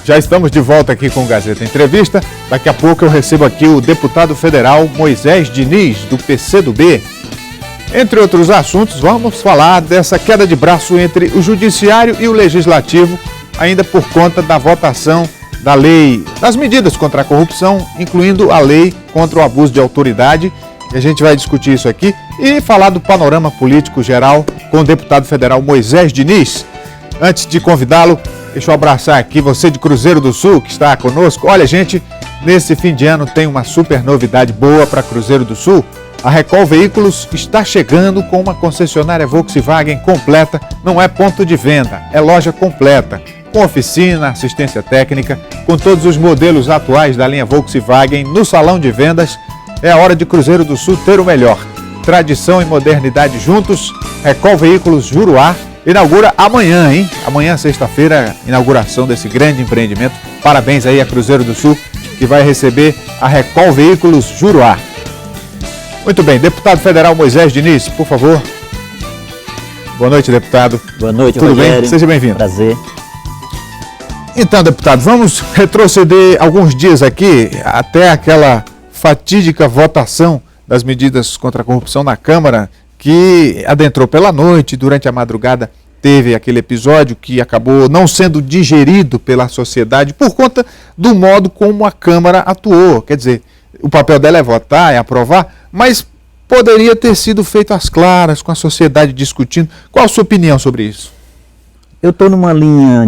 Já estamos de volta aqui com o Gazeta Entrevista. Daqui a pouco eu recebo aqui o deputado federal Moisés Diniz, do PCdoB. Entre outros assuntos, vamos falar dessa queda de braço entre o Judiciário e o Legislativo, ainda por conta da votação da lei, das medidas contra a corrupção, incluindo a lei contra o abuso de autoridade. E a gente vai discutir isso aqui e falar do panorama político geral com o deputado federal Moisés Diniz. Antes de convidá-lo, deixa eu abraçar aqui você de Cruzeiro do Sul, que está conosco. Olha, gente, nesse fim de ano tem uma super novidade boa para Cruzeiro do Sul. A Recol Veículos está chegando com uma concessionária Volkswagen completa. Não é ponto de venda, é loja completa, com oficina, assistência técnica, com todos os modelos atuais da linha Volkswagen no salão de vendas. É a hora de Cruzeiro do Sul ter o melhor. Tradição e modernidade juntos. Recol Veículos Juruá inaugura amanhã, hein? Amanhã, sexta-feira, inauguração desse grande empreendimento. Parabéns aí a Cruzeiro do Sul, que vai receber a Recol Veículos Juruá. Muito bem, deputado federal Moisés Diniz, por favor. Boa noite, deputado. Boa noite, tudo Rogério. bem? Seja bem-vindo. Prazer. Então, deputado, vamos retroceder alguns dias aqui até aquela fatídica votação das medidas contra a corrupção na Câmara, que adentrou pela noite. Durante a madrugada teve aquele episódio que acabou não sendo digerido pela sociedade por conta do modo como a Câmara atuou. Quer dizer, o papel dela é votar, é aprovar, mas poderia ter sido feito às claras, com a sociedade discutindo. Qual a sua opinião sobre isso? Eu estou numa linha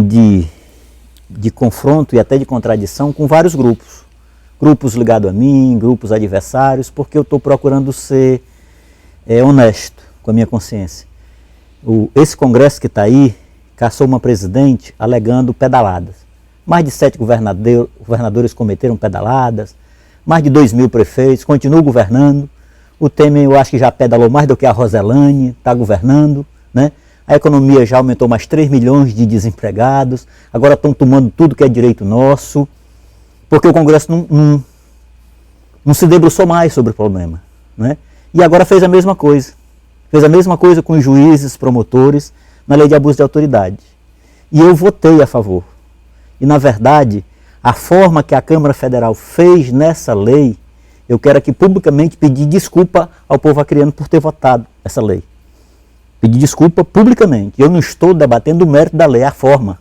de confronto e até de contradição com vários grupos. Grupos ligados a mim, grupos adversários, porque eu estou procurando ser honesto com a minha consciência. Esse Congresso que está aí caçou uma presidente alegando pedaladas. Mais de 7 governadores cometeram pedaladas, mais de 2.000 prefeitos, continuam governando. O Temer, eu acho que já pedalou mais do que a Roselane, está governando, né? A economia já aumentou mais 3 milhões de desempregados, agora estão tomando tudo que é direito nosso, porque o Congresso não se debruçou mais sobre o problema, né? E agora fez a mesma coisa. Fez a mesma coisa com os juízes, promotores, na lei de abuso de autoridade. E eu votei a favor. E, na verdade, a forma que a Câmara Federal fez nessa lei, eu quero aqui publicamente pedir desculpa ao povo acreano por ter votado essa lei. Pedir desculpa publicamente. Eu não estou debatendo o mérito da lei, é a forma.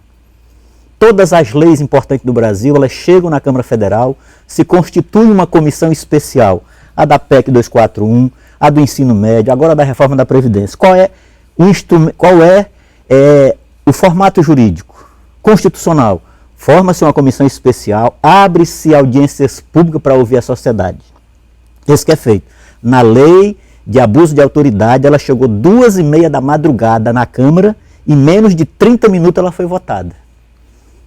Todas as leis importantes do Brasil, elas chegam na Câmara Federal, se constitui uma comissão especial, a da PEC 241, a do ensino médio, agora da reforma da Previdência. Qual é o formato jurídico constitucional? Forma-se uma comissão especial, abre-se audiências públicas para ouvir a sociedade. Isso que é feito. Na lei de abuso de autoridade, ela chegou 2h30 da madrugada na Câmara e menos de 30 minutos ela foi votada.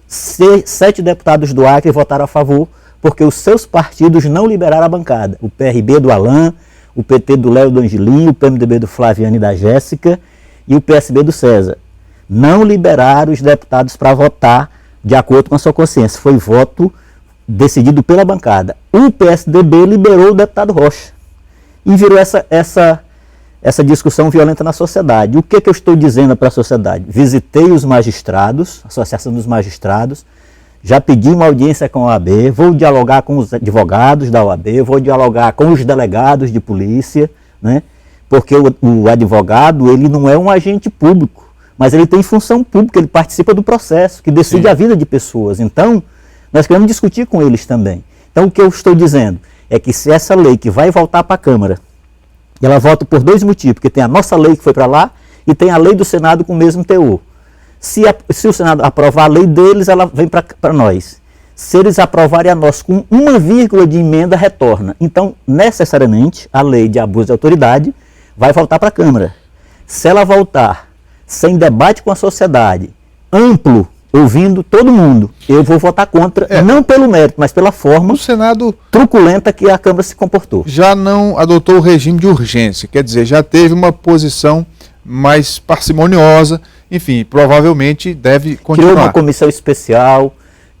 7 deputados do Acre votaram a favor, porque os seus partidos não liberaram a bancada. O PRB do Alain, o PT do Léo do Angelim, o PMDB do Flaviano e da Jéssica e o PSB do César. Não liberaram os deputados para votar de acordo com a sua consciência. Foi voto decidido pela bancada. O PSDB liberou o deputado Rocha. E virou essa discussão violenta na sociedade. O que eu estou dizendo para a sociedade? Visitei os magistrados, a Associação dos Magistrados, já pedi uma audiência com a OAB, vou dialogar com os advogados da OAB, vou dialogar com os delegados de polícia, né? Porque o advogado, ele não é um agente público, mas ele tem função pública, ele participa do processo, que decide a vida de pessoas. Então, nós queremos discutir com eles também. Então, o que eu estou dizendo é que se essa lei que vai voltar para a Câmara, ela volta por 2 motivos, porque tem a nossa lei que foi para lá e tem a lei do Senado com o mesmo teor. Se o Senado aprovar a lei deles, ela vem para nós. Se eles aprovarem a nós com 1 de emenda, retorna. Então, necessariamente, a lei de abuso de autoridade vai voltar para a Câmara. Se ela voltar sem debate com a sociedade, amplo, ouvindo todo mundo, eu vou votar contra, não pelo mérito, mas pela forma o Senado truculenta que a Câmara se comportou. Já não adotou o regime de urgência, quer dizer, já teve uma posição mais parcimoniosa, enfim, provavelmente deve continuar. Criou uma comissão especial,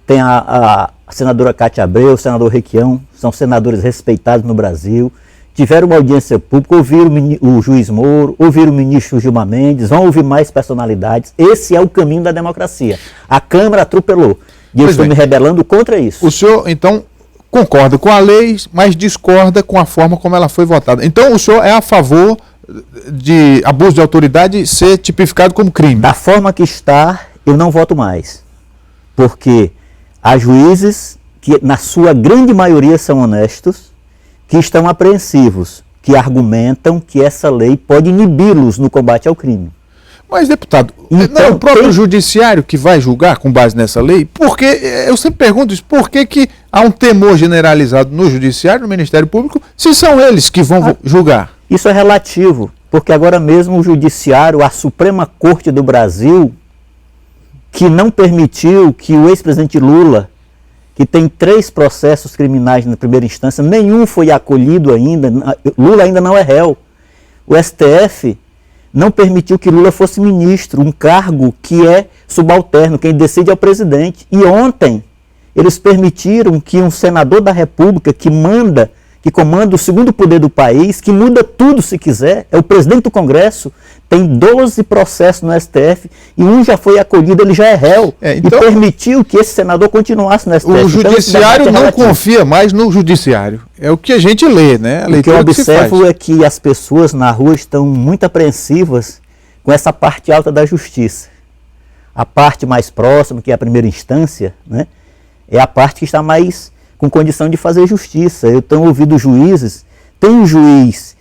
tem a senadora Cátia Abreu, o senador Requião, são senadores respeitados no Brasil, tiveram uma audiência pública, ouviram o juiz Moro, ouviram o ministro Gilmar Mendes, vão ouvir mais personalidades. Esse é o caminho da democracia. A Câmara atropelou. E eu estou me rebelando contra isso. O senhor, então, concorda com a lei, mas discorda com a forma como ela foi votada. Então, o senhor é a favor de abuso de autoridade ser tipificado como crime? Da forma que está, eu não voto mais. Porque há juízes que, na sua grande maioria, são honestos, que estão apreensivos, que argumentam que essa lei pode inibi-los no combate ao crime. Mas, deputado, então, não é o próprio judiciário que vai julgar com base nessa lei? Porque, eu sempre pergunto isso, por que há um temor generalizado no judiciário, no Ministério Público, se são eles que vão julgar? Isso é relativo, porque agora mesmo o judiciário, a Suprema Corte do Brasil, que não permitiu que o ex-presidente Lula, que tem 3 processos criminais na primeira instância, nenhum foi acolhido ainda, Lula ainda não é réu. O STF não permitiu que Lula fosse ministro, um cargo que é subalterno, quem decide é o presidente. E ontem eles permitiram que um senador da República que comanda o segundo poder do país, que muda tudo se quiser, é o presidente do Congresso, tem 12 processos no STF e um já foi acolhido, ele já é réu. Então, e permitiu que esse senador continuasse no STF. O judiciário não confia mais no judiciário. É o que a gente lê, né? O que eu observo é que as pessoas na rua estão muito apreensivas com essa parte alta da justiça. A parte mais próxima, que é a primeira instância, né, é a parte que está mais com condição de fazer justiça. Eu tenho ouvido juízes, tem um juiz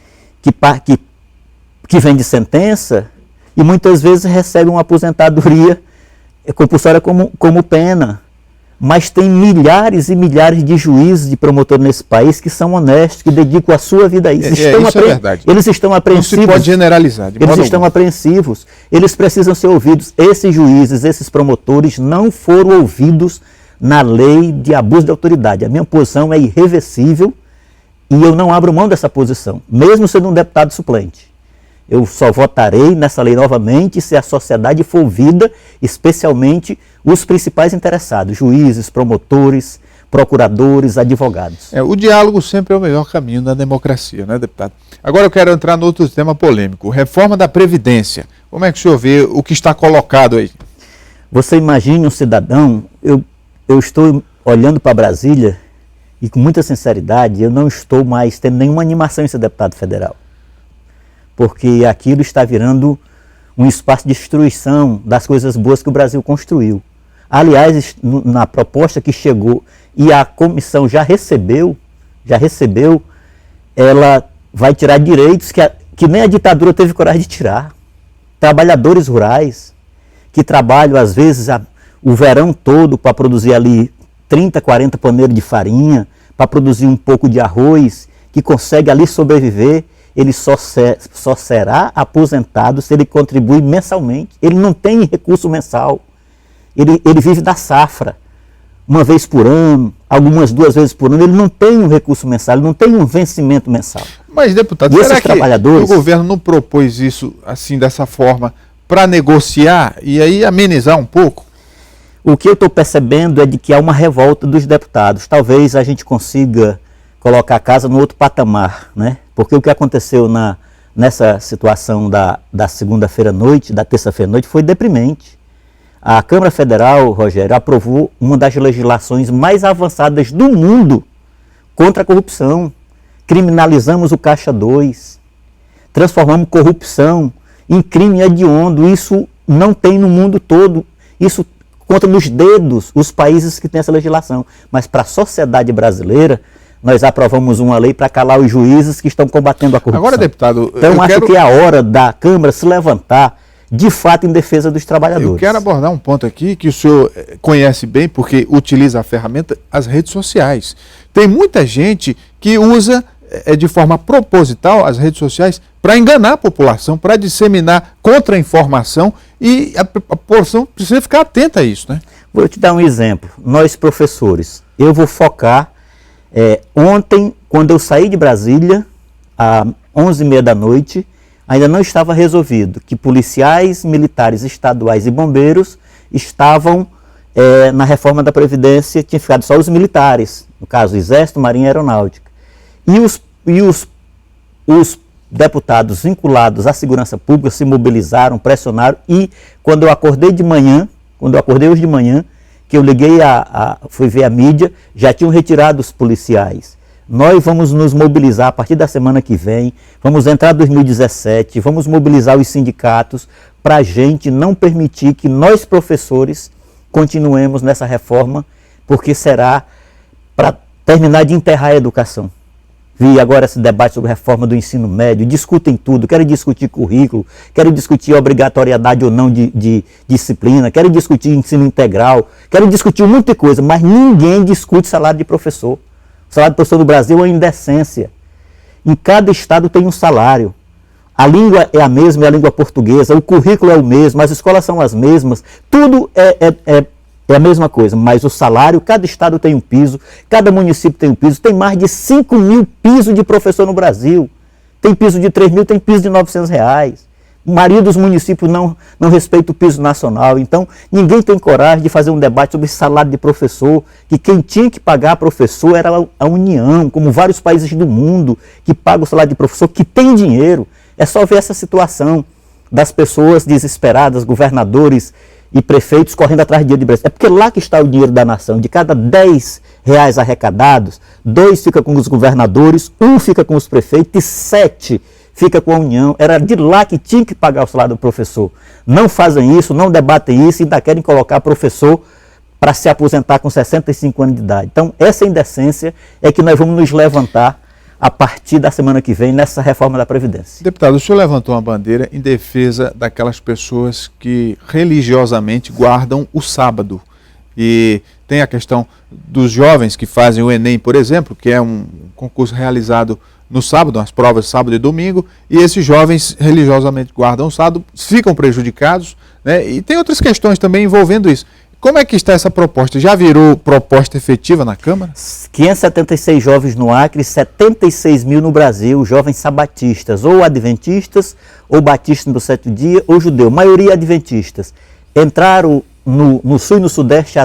que vem de sentença e muitas vezes recebe uma aposentadoria compulsória como pena. Mas tem milhares e milhares de juízes, de promotores nesse país que são honestos, que dedicam a sua vida a isso. Isso é verdade. Eles estão apreensivos. Não se pode generalizar. Eles estão apreensivos. Eles precisam ser ouvidos. Esses juízes, esses promotores não foram ouvidos na lei de abuso de autoridade. A minha posição é irreversível e eu não abro mão dessa posição, mesmo sendo um deputado suplente. Eu só votarei nessa lei novamente se a sociedade for ouvida, especialmente os principais interessados, juízes, promotores, procuradores, advogados. O diálogo sempre é o melhor caminho da democracia, né, deputado? Agora eu quero entrar no outro tema polêmico, reforma da Previdência. Como é que o senhor vê o que está colocado aí? Você imagine um cidadão, eu estou olhando para Brasília e com muita sinceridade, eu não estou mais tendo nenhuma animação em ser deputado federal. Porque aquilo está virando um espaço de destruição das coisas boas que o Brasil construiu. Aliás, na proposta que chegou e a comissão já recebeu, ela vai tirar direitos que nem a ditadura teve coragem de tirar. Trabalhadores rurais que trabalham, às vezes, o verão todo para produzir ali 30, 40 paneiros de farinha, para produzir um pouco de arroz, que consegue ali sobreviver. Ele só será aposentado se ele contribui mensalmente. Ele não tem recurso mensal. Ele vive da safra. Uma vez por ano, algumas 2 vezes por ano, ele não tem um recurso mensal, ele não tem um vencimento mensal. Mas, deputado, será que o governo não propôs isso assim, dessa forma, para negociar e aí amenizar um pouco? O que eu estou percebendo é de que há uma revolta dos deputados. Talvez a gente consiga colocar a casa no outro patamar, né? Porque o que aconteceu nessa situação da segunda-feira à noite, da terça-feira à noite, foi deprimente. A Câmara Federal, Rogério, aprovou uma das legislações mais avançadas do mundo contra a corrupção. Criminalizamos o Caixa 2, transformamos corrupção em crime hediondo. Isso não tem no mundo todo. Isso conta nos dedos os países que têm essa legislação. Mas para a sociedade brasileira, nós aprovamos uma lei para calar os juízes que estão combatendo a corrupção. Agora, deputado, então acho que é a hora da Câmara se levantar de fato em defesa dos trabalhadores. Eu quero abordar um ponto aqui que o senhor conhece bem, porque utiliza a ferramenta, as redes sociais. Tem muita gente que usa de forma proposital as redes sociais para enganar a população, para disseminar contra-informação, e a população precisa ficar atenta a isso, né? Vou te dar um exemplo. Nós, professores, eu vou focar. Ontem, quando eu saí de Brasília, às 11h30 da noite, ainda não estava resolvido que policiais, militares estaduais e bombeiros estavam na reforma da Previdência, tinha ficado só os militares, no caso, Exército, Marinha e Aeronáutica. E os deputados vinculados à segurança pública se mobilizaram, pressionaram, e quando eu acordei hoje de manhã, que eu liguei, fui ver a mídia, já tinham retirado os policiais. Nós vamos nos mobilizar a partir da semana que vem, vamos entrar em 2017, vamos mobilizar os sindicatos para a gente não permitir que nós, professores, continuemos nessa reforma, porque será para terminar de enterrar a educação. Vi agora esse debate sobre reforma do ensino médio, discutem tudo, querem discutir currículo, querem discutir obrigatoriedade ou não de disciplina, querem discutir ensino integral, querem discutir um monte de coisa, mas ninguém discute salário de professor. O salário de professor no Brasil é uma indecência. Em cada estado tem um salário. A língua é a mesma, é a língua portuguesa, o currículo é o mesmo, as escolas são as mesmas, tudo é a mesma coisa, mas o salário, cada estado tem um piso, cada município tem um piso, tem mais de 5 mil pisos de professor no Brasil. Tem piso de 3 mil, tem piso de R$900. A maioria dos municípios não respeita o piso nacional, então ninguém tem coragem de fazer um debate sobre salário de professor, que quem tinha que pagar professor era a União, como vários países do mundo que pagam o salário de professor, que tem dinheiro. É só ver essa situação das pessoas desesperadas, governadores e prefeitos correndo atrás de dinheiro de Brasília. É porque lá que está o dinheiro da nação. De cada R$10 arrecadados, 2 fica com os governadores, 1 fica com os prefeitos e 7 fica com a União. Era de lá que tinha que pagar o salário do professor. Não fazem isso, não debatem isso e ainda querem colocar professor para se aposentar com 65 anos de idade. Então, essa indecência é que nós vamos nos levantar a partir da semana que vem nessa reforma da Previdência. Deputado, o senhor levantou uma bandeira em defesa daquelas pessoas que religiosamente guardam o sábado. E tem a questão dos jovens que fazem o Enem, por exemplo, que é um concurso realizado no sábado, as provas de sábado e domingo, e esses jovens religiosamente guardam o sábado, ficam prejudicados, né? E tem outras questões também envolvendo isso. Como é que está essa proposta? Já virou proposta efetiva na Câmara? 576 jovens no Acre, 76 mil no Brasil, jovens sabatistas, ou adventistas, ou batistas do 7º dia, ou judeu, maioria adventistas. Entraram no sul e no sudeste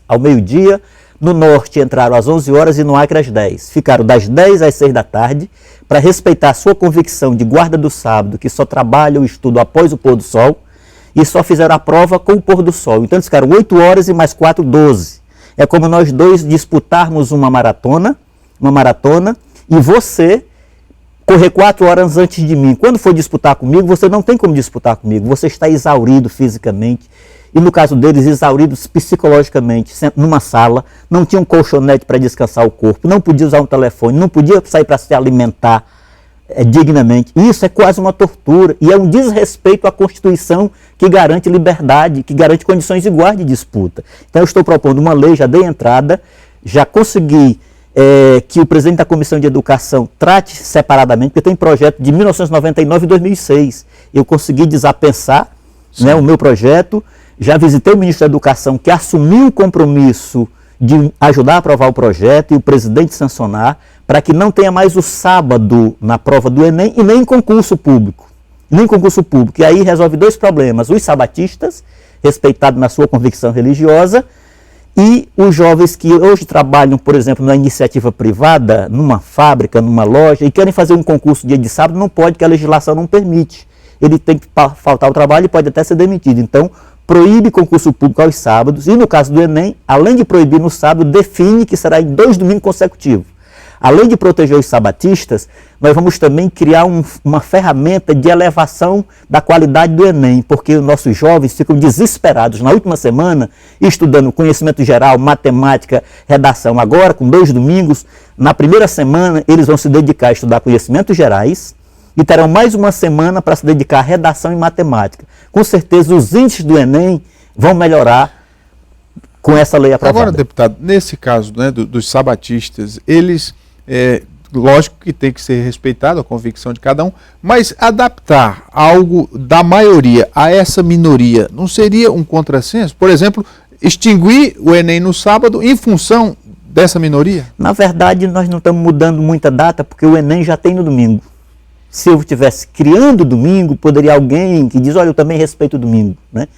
ao meio-dia, no norte entraram às 11 horas e no Acre às 10. Ficaram das 10 às 6 da tarde para respeitar a sua convicção de guarda do sábado, que só trabalham e estudam após o pôr do sol, e só fizeram a prova com o pôr do sol. Então eles ficaram 8 horas e mais 4, 12. É como nós dois disputarmos uma maratona, e você correr 4 horas antes de mim. Quando for disputar comigo, você não tem como disputar comigo, você está exaurido fisicamente. E no caso deles, exauridos psicologicamente, numa sala, não tinha um colchonete para descansar o corpo, não podia usar um telefone, não podia sair para se alimentar dignamente. Isso é quase uma tortura e é um desrespeito à Constituição que garante liberdade, que garante condições iguais de disputa. Então eu estou propondo uma lei, já dei entrada, já consegui que o presidente da Comissão de Educação trate separadamente, porque tem projeto de 1999 e 2006. Eu consegui desapensar, né, o meu projeto. Já visitei o ministro da Educação, que assumiu o compromisso de ajudar a aprovar o projeto e o presidente sancionar, para que não tenha mais o sábado na prova do Enem e nem em concurso público. E aí resolve 2 problemas: os sabatistas, respeitados na sua convicção religiosa, e os jovens que hoje trabalham, por exemplo, na iniciativa privada, numa fábrica, numa loja, e querem fazer um concurso dia de sábado, não pode, que a legislação não permite. Ele tem que faltar ao trabalho e pode até ser demitido. Então, proíbe concurso público aos sábados e, no caso do Enem, além de proibir no sábado, define que será em 2 domingos consecutivos. Além de proteger os sabatistas, nós vamos também criar uma ferramenta de elevação da qualidade do Enem, porque os nossos jovens ficam desesperados na última semana, estudando conhecimento geral, matemática, redação. Agora, com 2 domingos, na primeira semana, eles vão se dedicar a estudar conhecimentos gerais, e terão mais uma semana para se dedicar à redação e matemática. Com certeza, os índices do Enem vão melhorar com essa lei aprovada. Agora, deputado, nesse caso, né, dos sabatistas, eles, lógico que tem que ser respeitado a convicção de cada um, mas adaptar algo da maioria a essa minoria não seria um contrassenso? Por exemplo, extinguir o Enem no sábado em função dessa minoria? Na verdade, nós não estamos mudando muita data, porque o Enem já tem no domingo. Se eu estivesse criando domingo, poderia alguém que diz, olha, eu também respeito o domingo, né?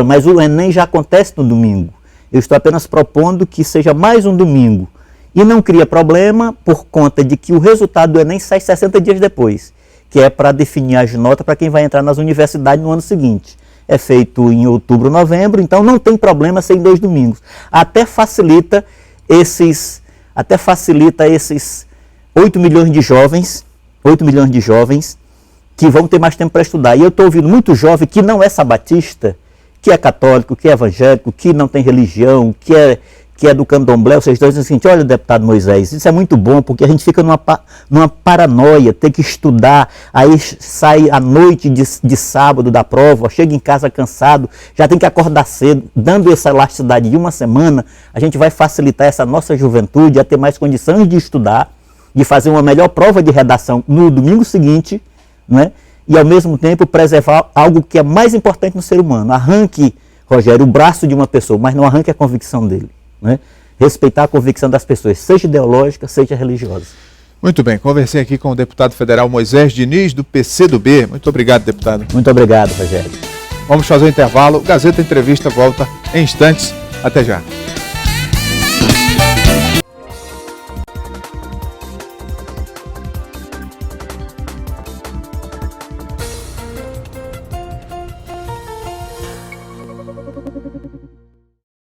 Mas o Enem já acontece no domingo. Eu estou apenas propondo que seja mais um domingo. E não cria problema por conta de que o resultado do Enem sai 60 dias depois, que é para definir as notas para quem vai entrar nas universidades no ano seguinte. é feito em outubro, novembro, então não tem problema ser em 2 domingos. Até facilita esses 8 milhões de jovens que vão ter mais tempo para estudar. E eu estou ouvindo muito jovem que não é sabatista, que é católico, que é evangélico, que não tem religião, que é do candomblé. Vocês dois dizem assim, olha, deputado Moisés, isso é muito bom, porque a gente fica numa paranoia, ter que estudar, aí sai à noite de sábado da prova, chega em casa cansado, já tem que acordar cedo, dando essa elasticidade de uma semana, a gente vai facilitar essa nossa juventude a ter mais condições de estudar, de fazer uma melhor prova de redação no domingo seguinte, né? E ao mesmo tempo preservar algo que é mais importante no ser humano. Arranque, Rogério, o braço de uma pessoa, mas não arranque a convicção dele, né? Respeitar a convicção das pessoas, seja ideológica, seja religiosa. Muito bem, conversei aqui com o deputado federal Moisés Diniz, do PCdoB. Muito obrigado, deputado. Muito obrigado, Rogério. Vamos fazer o intervalo. Gazeta Entrevista volta em instantes. Até já.